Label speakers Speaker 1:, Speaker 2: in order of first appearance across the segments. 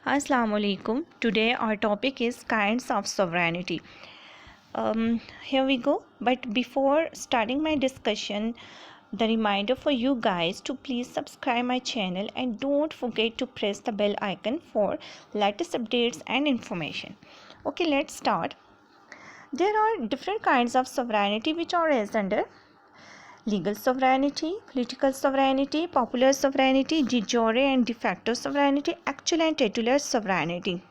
Speaker 1: Assalamu alaikum. Today our topic is kinds of sovereignty. Here we go. But before starting my discussion, the reminder for you guys to please subscribe my channel and don't forget to press the bell icon for latest updates and information. Okay, let's start. There are different kinds of sovereignty which are as under legal sovereignty, political sovereignty, popular sovereignty, de jure and de facto sovereignty, actual and titular sovereignty.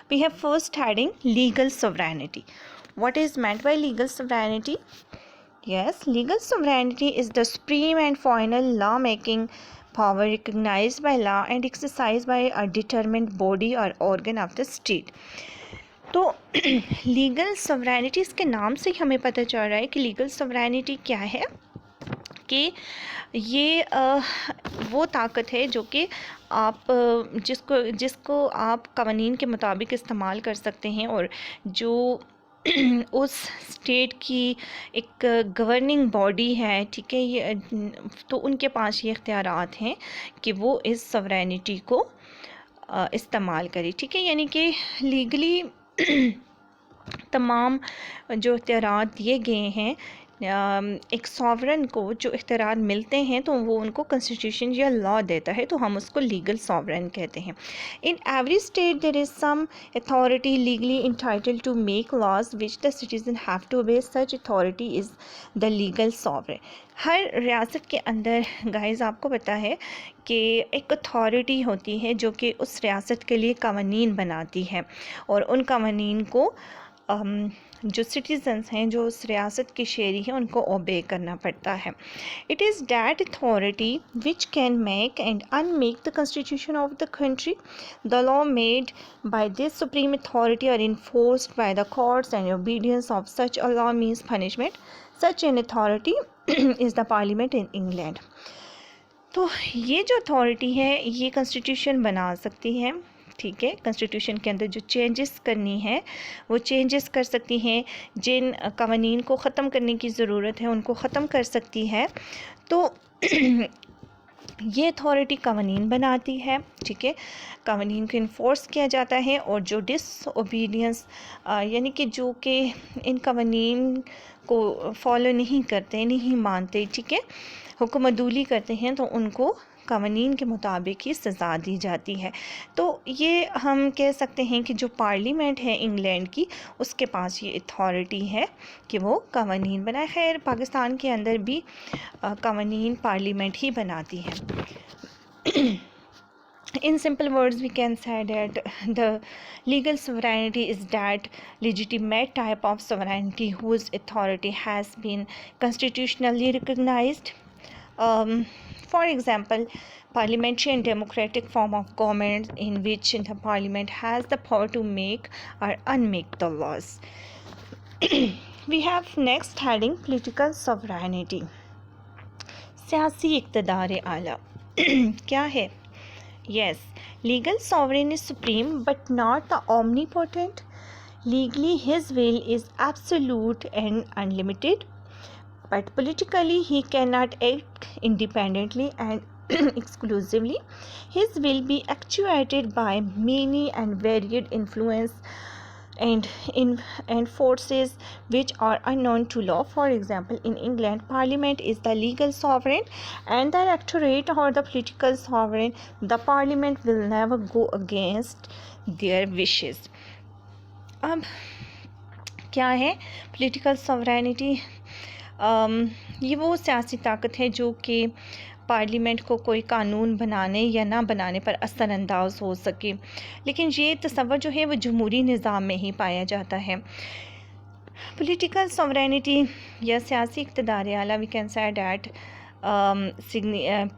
Speaker 1: We have first heading legal sovereignty. What is meant by legal sovereignty? Yes, legal sovereignty is the supreme and final law-making power recognized by law and exercised by a determined body or organ of the state. तो legal sovereignty इसके नाम से ही हमें पता चल रहा है कि लीगल सॉवरेनिटी क्या है कि ये वो ताकत है जो कि आप जिसको आप कानून के मुताबिक इस्तेमाल कर सकते हैं और जो उस स्टेट की एक गवर्निंग बॉडी है, ठीक है, ये तो उनके पास ये इख्तियारात हैं कि वो इस सॉवरेनिटी को इस्तेमाल करें, ठीक है। यानी कि लीगली तमाम जो इख्तियारात दिए गए हैं एक सॉवरन को जो इख्तियार मिलते हैं तो वो उनको कॉन्स्टिट्यूशन या लॉ देता है, तो हम उसको लीगल सॉवरन कहते हैं। In every state there is some authority legally entitled to make laws which the citizen have to obey, such authority is the legal sovereign. हर रियासत के अंदर गाइस आपको पता है कि एक अथॉरिटी होती है जो कि उस रियासत के लिए कानून बनाती है और उन कानून को जो सिटीजन्स हैं, जो उस रियासत के शहरी हैं, उनको ओबे करना पड़ता है। It is that authority which can make and unmake the constitution of the country. The law made by this supreme authority are enforced by the courts and obedience of such a law means punishment. Such an authority is the parliament in England. तो ये जो authority है ये constitution बना सकती है, ठीक है। कॉन्स्टिट्यूशन के अंदर जो चेंजेस करनी है वो चेंजेस कर सकती हैं, जिन कानून को ख़त्म करने की ज़रूरत है उनको ख़त्म कर सकती है। तो ये अथॉरिटी कानून बनाती है, ठीक है, कानून को इन्फोर्स किया जाता है और जो डिसओबीडियंस यानी कि जो कि इन कानून को फॉलो नहीं करते, नहीं मानते, ठीक है, हुक्मदूली करते हैं, तो उनको कानून के मुताबिक ही सज़ा दी जाती है। तो ये हम कह सकते हैं कि जो पार्लियामेंट है इंग्लैंड की, उसके पास ये अथॉरिटी है कि वो कानून बनाए। खैर पाकिस्तान के अंदर भी कानून पार्लियामेंट ही बनाती है। In simple words, we can say that the legal sovereignty is that legitimate type of sovereignty whose authority has been constitutionally recognized. For example, parliamentary and democratic form of government in which the parliament has the power to make or unmake the laws. We have next heading political sovereignty. सियासी इक़्तिदार आला क्या है? Yes, legal sovereign is supreme but not the omnipotent. Legally, his will is absolute and unlimited, but politically, he cannot act independently and exclusively. His will be actuated by many and varied influence and forces which are unknown to law. For example, in England, Parliament is the legal sovereign and the electorate or the political sovereign. The Parliament will never go against their wishes. अब क्या है political sovereignty? ये वो सियासी ताकत है जो कि पार्लियामेंट को कोई कानून बनाने या ना बनाने पर असरअंदाज हो सके, लेकिन ये तसव्वुर जो है वो जमहूरी निज़ाम में ही पाया जाता है। पॉलिटिकल सॉवरेनिटी या सियासी इक़्तिदार आला, we can say that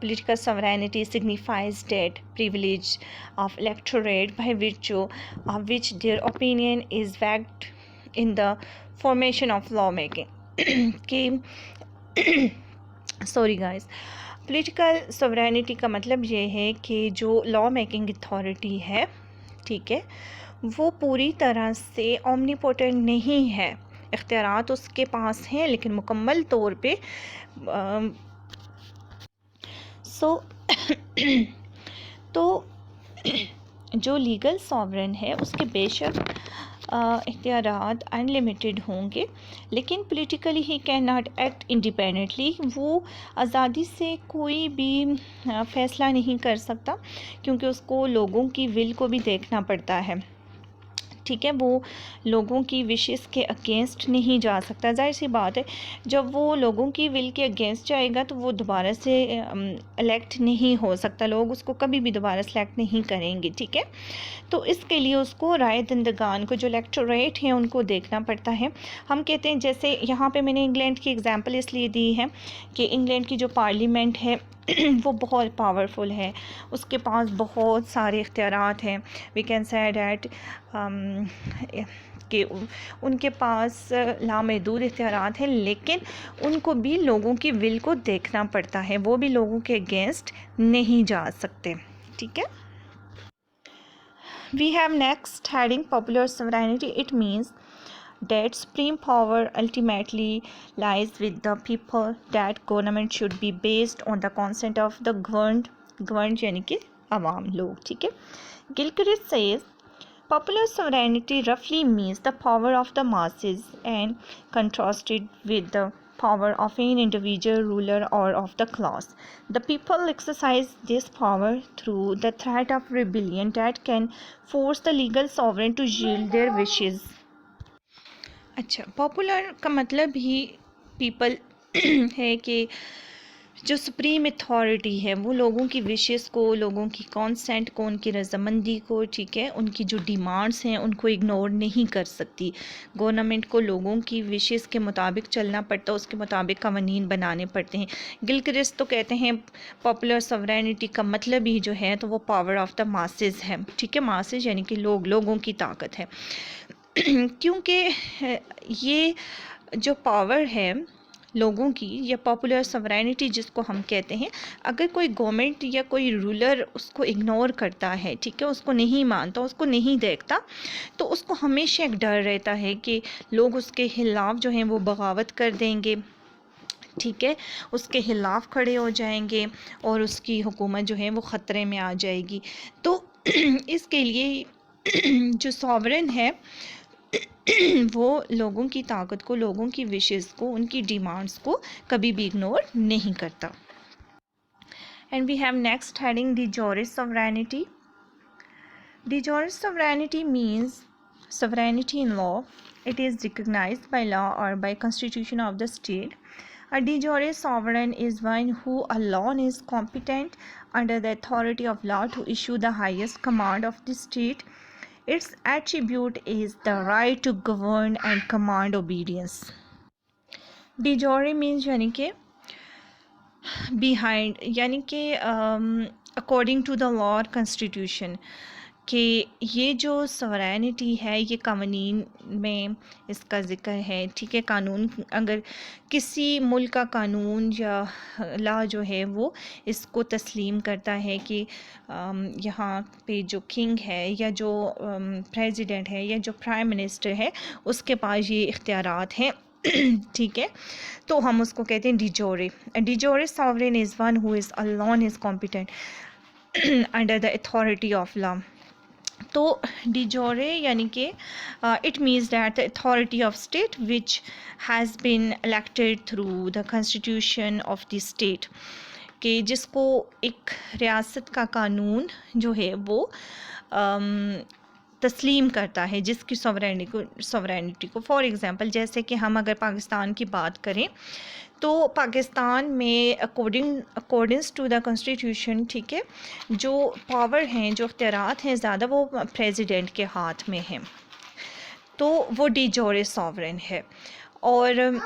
Speaker 1: political sovereignty signifies that privilege of electorate by virtue of which their opinion is backed in the formation of lawmaking. Sorry guys, political sovereignty का मतलब ये है कि जो लॉ मेकिंग अथॉरिटी है, ठीक है, वो पूरी तरह से ओमनीपोटेंट नहीं है। इख्तियारात उसके पास हैं लेकिन मुकम्मल तौर पे तो जो लीगल सॉवरेन है उसके बेशक इख्तियारात अनलिमिटेड होंगे, लेकिन politically he can not act independently. वो आज़ादी से कोई भी फ़ैसला नहीं कर सकता, क्योंकि उसको लोगों की विल को भी देखना पड़ता है। ठीक है, वो लोगों की विशेस के अगेंस्ट नहीं जा सकता। जाहिर सी बात है, जब वो लोगों की विल के अगेंस्ट जाएगा तो वो दोबारा से इलेक्ट नहीं हो सकता, लोग उसको कभी भी दोबारा सेलेक्ट नहीं करेंगे। ठीक है, तो इसके लिए उसको राय दंदगान को, जो इलेक्टोरेट हैं, उनको देखना पड़ता है। हम कहते हैं, जैसे यहाँ पे मैंने इंग्लैंड की एग्जांपल इसलिए दी है कि इंग्लैंड की जो पार्लियामेंट है वो बहुत पावरफुल है, उसके पास बहुत सारे इख्तियारात हैं। वी कैन से डैट कि उनके पास लामहदूद इख्तियारात हैं, लेकिन उनको भी लोगों की विल को देखना पड़ता है, वो भी लोगों के अगेंस्ट नहीं जा सकते। ठीक है, we have next heading popular sovereignty. It means that supreme power ultimately lies with the people, that government should be based on the consent of the governed यानी कि आवाम लोग। ठीक है, Gilchrist says popular sovereignty roughly means the power of the masses and contrasted with the power of an individual ruler or of the class. The people exercise this power through the threat of rebellion that can force the legal sovereign to yield their wishes. अच्छा, popular का मतलब ही people है कि जो supreme authority है वो लोगों की विशेस को, लोगों की कॉन्सेंट को, उनकी रजामंदी को, ठीक है, उनकी जो डिमांड्स हैं उनको इग्नोर नहीं कर सकती। गवर्नमेंट को लोगों की विशेस के मुताबिक चलना पड़ता है, उसके मुताबिक कानून बनाने पड़ते हैं। गिलक्रिस्ट तो कहते हैं पॉपुलर सॉवरेनिटी का मतलब ही जो है तो वो पावर ऑफ द मासेस है। ठीक है, मासेस यानी कि लोगों की ताकत है। क्योंकि ये जो पावर है लोगों की, या पॉपुलर सॉवरेनिटी जिसको हम कहते हैं, अगर कोई गवर्नमेंट या कोई रूलर उसको इग्नोर करता है, ठीक है, उसको नहीं मानता, उसको नहीं देखता, तो उसको हमेशा एक डर रहता है कि लोग उसके खिलाफ जो हैं वो बगावत कर देंगे। ठीक है, उसके खिलाफ खड़े हो जाएंगे और उसकी हुकूमत जो है वो ख़तरे में आ जाएगी। तो इसके लिए जो सॉवरेन है वो लोगों की ताकत को, लोगों की विशेस को, उनकी डिमांड्स को कभी भी इग्नोर नहीं करता। And we have next heading de jure sovereignty. The jure sovereignty means sovereignty in law. It is recognized by law or by constitution of the state. A de jure sovereign is one who alone is competent under the authority of law to issue the highest command of the state. Its attribute is the right to govern and command obedience. De jure means यानी कि behind, यानी कि according to the law or constitution, कि ये जो सवरैनिटी है ये कानून में इसका ज़िक्र है। ठीक है, कानून, अगर किसी मुल्क का कानून या लॉ जो है वो इसको तस्लीम करता है कि यहाँ पे जो किंग है या जो प्रेसिडेंट है या जो प्राइम मिनिस्टर है उसके पास ये इख्तियारात हैं, ठीक है, तो हम उसको कहते हैं de jure. De jure sovereign is one who is alone is competent under the authority of law. तो डिजोरे यानी कि it means that the authority of state which has been elected through the constitution of the state, कि जिसको एक रियासत का कानून जो है वो तस्लीम करता है, जिसकी सॉवरेनिटी को फॉर एग्ज़ाम्पल, जैसे कि हम अगर पाकिस्तान की बात करें तो पाकिस्तान में अकॉर्डिंग्स टू द कॉन्स्टिट्यूशन, ठीक है, जो पावर हैं, जो इख्तियारात हैं ज़्यादा वो प्रेसिडेंट के हाथ में हैं, तो वो डी जोरे सॉवरेन है। और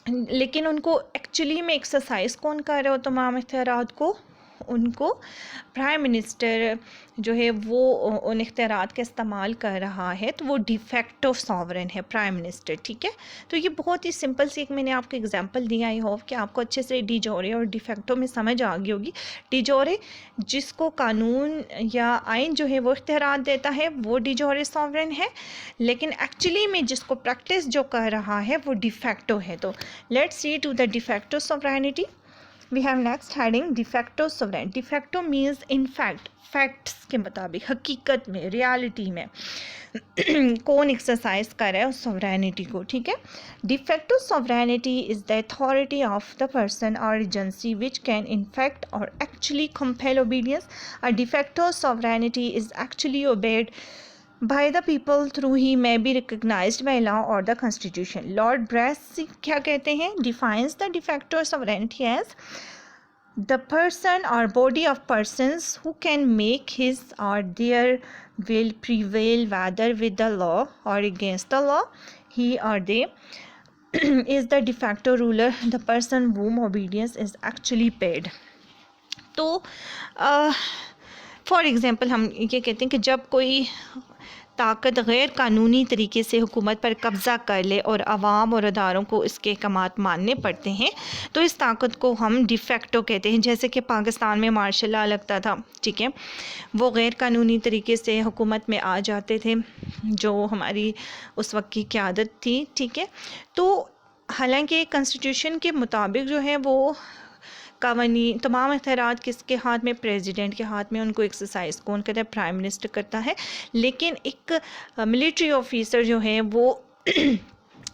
Speaker 1: लेकिन उनको एक्चुअली में एक्सरसाइज कौन कर रहा हो तमाम इख्तियारात को? उनको प्राइम मिनिस्टर जो है वो उन इख्तियारात का इस्तेमाल कर रहा है, तो वो डिफेक्टो सॉवरेन है प्राइम मिनिस्टर। ठीक है, तो ये बहुत ही सिंपल सी एक मैंने आपको एग्जांपल दिया। आई होप कि आपको अच्छे से डिजोरे और डिफेक्टो में समझ आ गई होगी। डिजोरे जिसको कानून या आइन जो है वो इख्तियारात देता है वो डिजोरे सॉवरेन है, लेकिन एक्चुअली में जिसको प्रैक्टिस जो कर रहा है वो डिफेक्टो है। तो let's see to the de facto sovereignty. We have next heading de facto sovereign. De facto means in fact, facts के मुताबिक, हकीकत में, रियलिटी में कौन एक्सरसाइज कर रहा है उस सोवरेनिटी को, ठीक है। De facto sovereignty is the authority of the person और एजेंसी विच कैन इनफैक्ट और actually compel obedience. A de facto sovereignty is actually obeyed by the people through he may be recognized by law or the constitution. Lord Brassey क्या कहते हैं, defines the de facto sovereignty as the person or body of persons who can make his or their will prevail whether with the law or against the law. He or they is the de facto ruler, the person whom obedience is actually paid. तो for example हम ये कहते हैं कि जब कोई ताकत गैर कानूनी तरीके से हुकूमत पर कब्ज़ा कर ले और आवाम और अदारों को इसके अहकामात मानने पड़ते हैं, तो इस ताकत को हम डिफेक्टो कहते हैं। जैसे कि पाकिस्तान में मार्शल लॉ लगता था, ठीक है, वो गैर कानूनी तरीके से हुकूमत में आ जाते थे जो हमारी उस वक्त की क़यादत थी, ठीक है। तो हालांकि कॉन्स्टिट्यूशन के मुताबिक जो है वो कानूनी तमाम इख्तियारात किसके हाथ में, प्रेसिडेंट के हाथ में, उनको एक्सरसाइज कौन करता है, प्राइम मिनिस्टर करता है। लेकिन एक मिलिट्री ऑफिसर जो है वो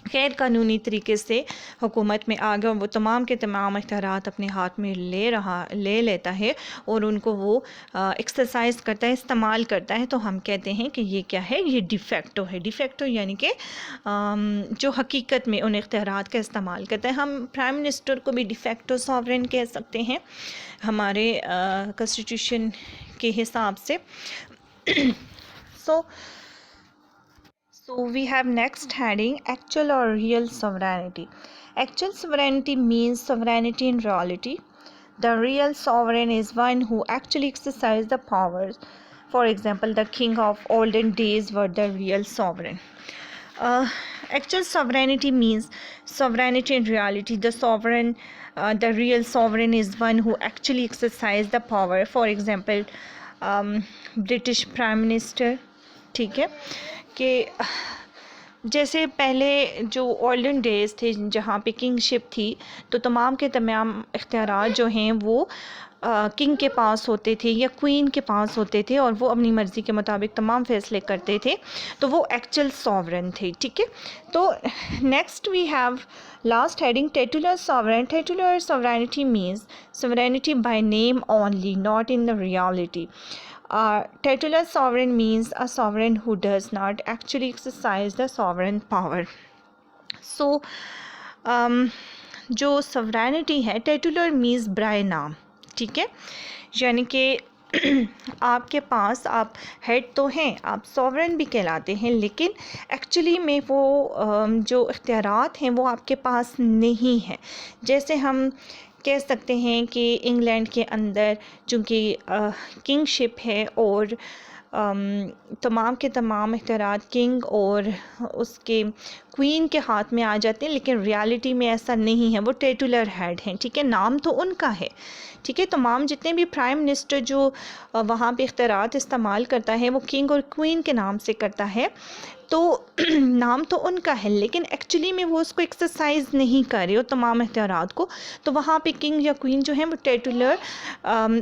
Speaker 1: गैर कानूनी तरीके से हुकूमत में आ गया, वो तमाम के तमाम इख्तियारात अपने हाथ में ले लेता है और उनको वो एक्सरसाइज करता है, इस्तेमाल करता है, तो हम कहते हैं कि ये क्या है, ये डिफेक्टो है। डिफेक्टो यानी कि जो हकीकत में उन इख्तियारात का इस्तेमाल करता है। हम प्राइम मिनिस्टर को भी डिफेक्टो सॉवरेन कह सकते हैं हमारे कॉन्स्टिट्यूशन के हिसाब से। So we have next heading actual or real sovereignty. Actual sovereignty means sovereignty in reality. The real sovereign is one who actually exercises the powers. For example, the king of olden days were the real sovereign. Actual sovereignty means sovereignty in reality. The real sovereign is one who actually exercises the power. For example, British Prime Minister, ठीक है, कि जैसे पहले जो olden days थे जहाँ पे kingship थी, तो तमाम के तमाम इख्तियारात जो हैं वो किंग के पास होते थे या क्वीन के पास होते थे और वो अपनी मर्ज़ी के मुताबिक तमाम फ़ैसले करते थे, तो वो एक्चुअल सॉवरेन थे, ठीक है। तो next we have last heading titular sovereign. Titular sovereignty means sovereignty by name only, not in the reality. Titular sovereign means a sovereign who does not actually exercise the sovereign power. So जो sovereignty है, titular means bye नाम, ठीक है, यानी कि आपके पास आप head तो हैं, आप सॉवरेन भी कहलाते हैं, लेकिन एक्चुअली में वो जो इख्तियारात हैं वो आपके पास नहीं है। जैसे हम कह सकते हैं कि इंग्लैंड के अंदर चूँकि किंगशिप है और तमाम के तमाम इख्तियारात किंग और उसके क्वीन के हाथ में आ जाते हैं, लेकिन रियलिटी में ऐसा नहीं है, वो टेटुलर हेड हैं, ठीक है, नाम तो उनका है, ठीक है। तमाम जितने भी प्राइम मिनिस्टर जो वहाँ पे इख्तियारात इस्तेमाल करता है वो किंग और क्वीन के नाम से करता है, तो नाम तो उनका है, लेकिन एक्चुअली में वो उसको एक्सरसाइज नहीं कर रहे हो तमाम इख्तियारात को, तो वहाँ पे किंग या क्वीन जो है वो टेटुलर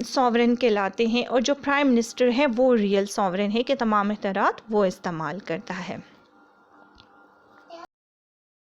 Speaker 1: सॉवरेन कहलाते हैं और जो प्राइम मिनिस्टर है वो रियल सॉवरेन है कि तमाम इख्तियारात वो इस्तेमाल करता है।